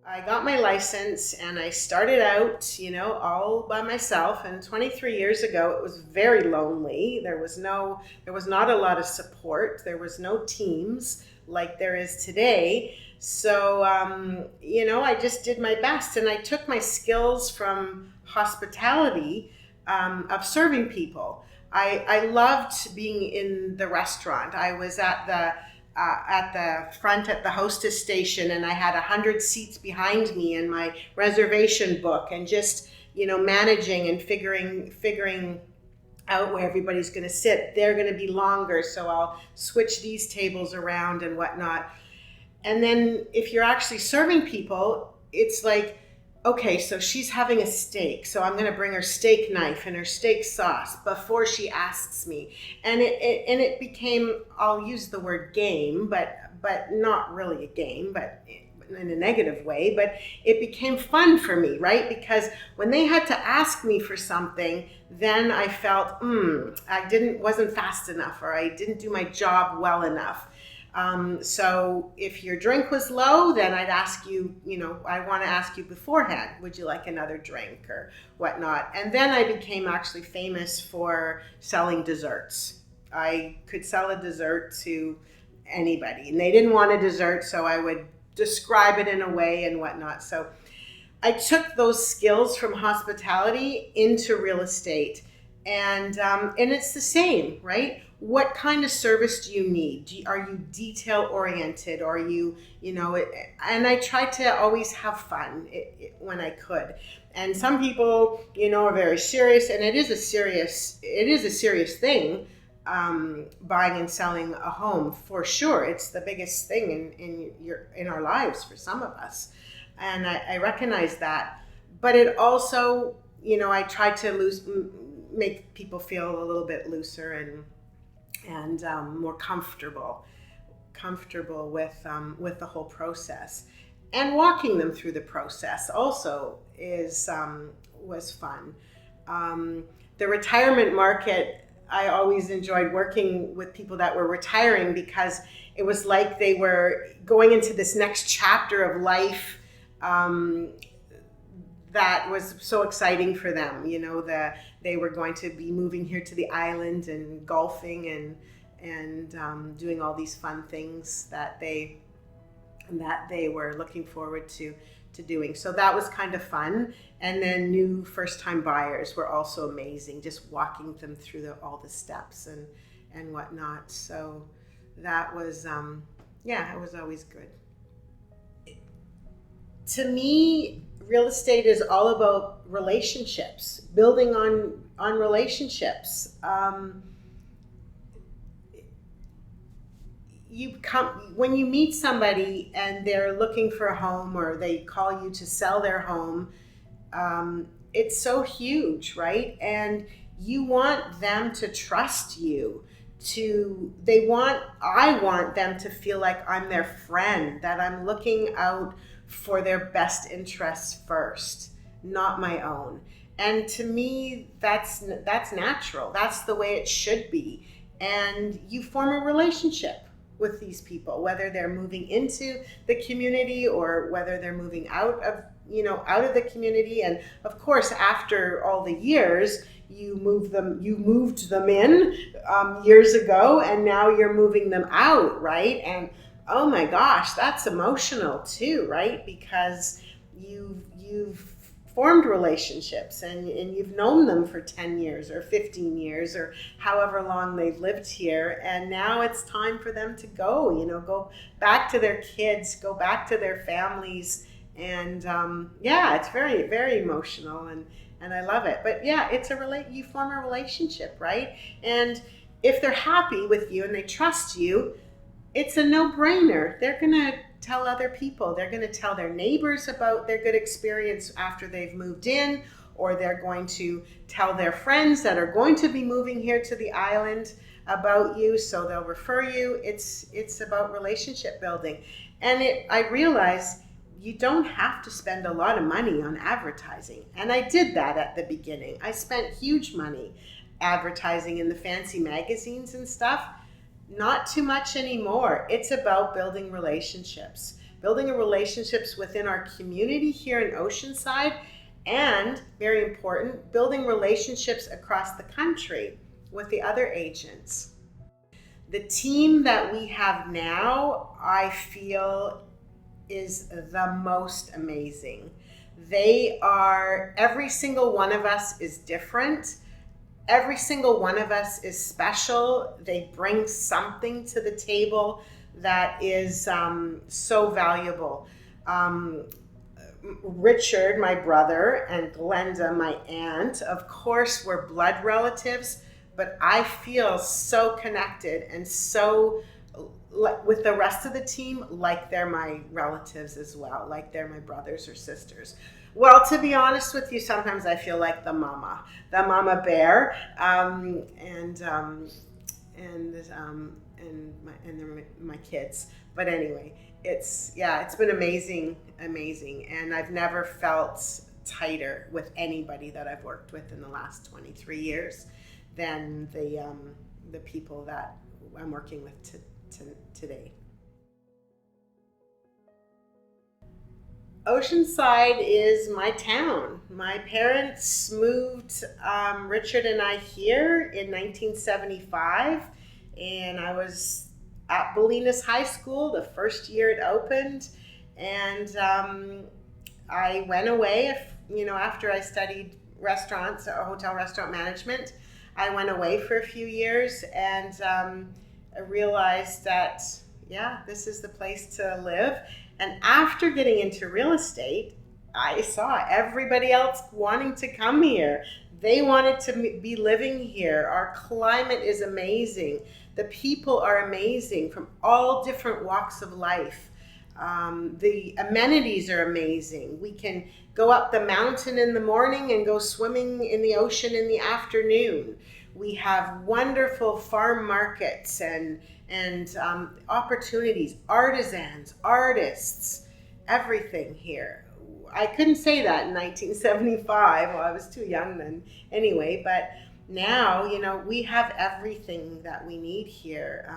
I got my license and I started out, all by myself. And 23 years ago, it was very lonely. There was not a lot of support. There was no teams like there is today. So, I just did my best, and I took my skills from hospitality, of serving people. I loved being in the restaurant. I was at the front at the hostess station, and I had 100 seats behind me in my reservation book, and just managing and figuring out where everybody's going to sit. They're going to be longer, so I'll switch these tables around and whatnot. And then if you're actually serving people, it's like, okay, so she's having a steak, so I'm going to bring her steak knife and her steak sauce before she asks me. And it became, I'll use the word game, but not really a game, but in a negative way. But it became fun for me, right? Because when they had to ask me for something, then I felt, wasn't fast enough, or I didn't do my job well enough. So if your drink was low, then I'd ask you, I want to ask you beforehand, would you like another drink or whatnot? And then I became actually famous for selling desserts. I could sell a dessert to anybody, and they didn't want a dessert, so I would describe it in a way and whatnot. So I took those skills from hospitality into real estate, and it's the same, right? What kind of service do you need? Are you detail oriented? Or are you, and I tried to always have fun when I could. And some people, are very serious, and it is a serious thing, buying and selling a home, for sure. It's the biggest thing in our lives for some of us. And I recognize that. But it also, I tried to make people feel a little bit looser and more comfortable with the whole process, and walking them through the process also was fun. The retirement market, I always enjoyed working with people that were retiring, because it was like they were going into this next chapter of life, that was so exciting for them. They were going to be moving here to the island and golfing and doing all these fun things that they were looking forward to doing. So that was kind of fun. And then new first-time buyers were also amazing, just walking them through all the steps and whatnot. So that was, it was always good. To me, real estate is all about relationships, building on relationships. When you meet somebody and they're looking for a home, or they call you to sell their home, it's so huge, right? And you want them to trust you. I want them to feel like I'm their friend, that I'm looking out for their best interests first, not my own. And to me, that's natural. That's the way it should be. And you form a relationship with these people, whether they're moving into the community or whether they're moving out of the community. And of course, after all the years, you moved them in years ago, and now you're moving them out, right? And oh my gosh, that's emotional too, right? Because you've formed relationships, and you've known them for 10 years or 15 years or however long they've lived here, and now it's time for them to go back to their kids, go back to their families. And it's very, very emotional, and I love it. But yeah, you form a relationship, right? And if they're happy with you and they trust you, it's a no-brainer. They're going to tell other people. They're going to tell their neighbors about their good experience after they've moved in, or they're going to tell their friends that are going to be moving here to the island about you, so they'll refer you. It's about relationship building. And I realized you don't have to spend a lot of money on advertising. And I did that at the beginning. I spent huge money advertising in the fancy magazines and stuff. Not too much anymore. It's about building relationships. building relationships within our community here in Oceanside, and very important, building relationships across the country with the other agents. The team that we have now, I feel, is the most amazing. Every single one of us is different. Every single one of us is special. They bring something to the table that is so valuable. Richard, my brother, and Glenda, my aunt, of course, we're blood relatives, but I feel so connected and so with the rest of the team, like they're my relatives as well, like they're my brothers or sisters. Well, to be honest with you, sometimes I feel like the mama bear, and my kids. But anyway, it's been amazing, and I've never felt tighter with anybody that I've worked with in the last 23 years than the people that I'm working with today. Oceanside is my town. My parents moved Richard and I here in 1975, and I was at Bolinas High School the first year it opened, and I went away, after I studied restaurants or hotel restaurant management. I went away for a few years, and I realized that, this is the place to live. And after getting into real estate, I saw everybody else wanting to come here. They wanted to be living here. Our climate is amazing. The people are amazing from all different walks of life. The amenities are amazing. We can go up the mountain in the morning and go swimming in the ocean in the afternoon. We have wonderful farm markets and opportunities, artisans, artists, everything here. I couldn't say that in 1975. Well, I was too young then anyway, but now, we have everything that we need here,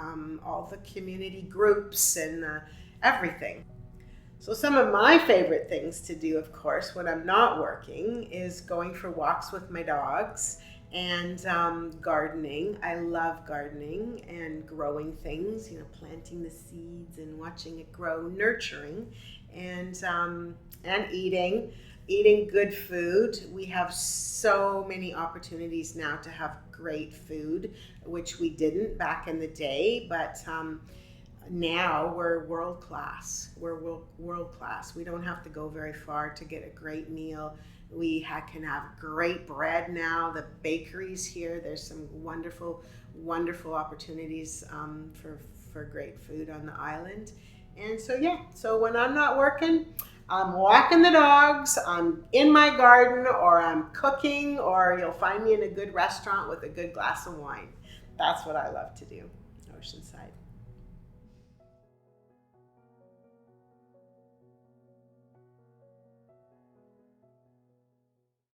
all the community groups and everything. So some of my favorite things to do, of course, when I'm not working, is going for walks with my dogs and gardening. I love gardening and growing things, planting the seeds and watching it grow, nurturing, and eating good food. We have so many opportunities now to have great food, which we didn't back in the day, but now we're world class. We're world class. We don't have to go very far to get a great meal. We can have great bread now. The bakeries here, there's some wonderful, wonderful opportunities for great food on the island. And so when I'm not working, I'm walking the dogs, I'm in my garden, or I'm cooking, or you'll find me in a good restaurant with a good glass of wine. That's what I love to do, Oceanside.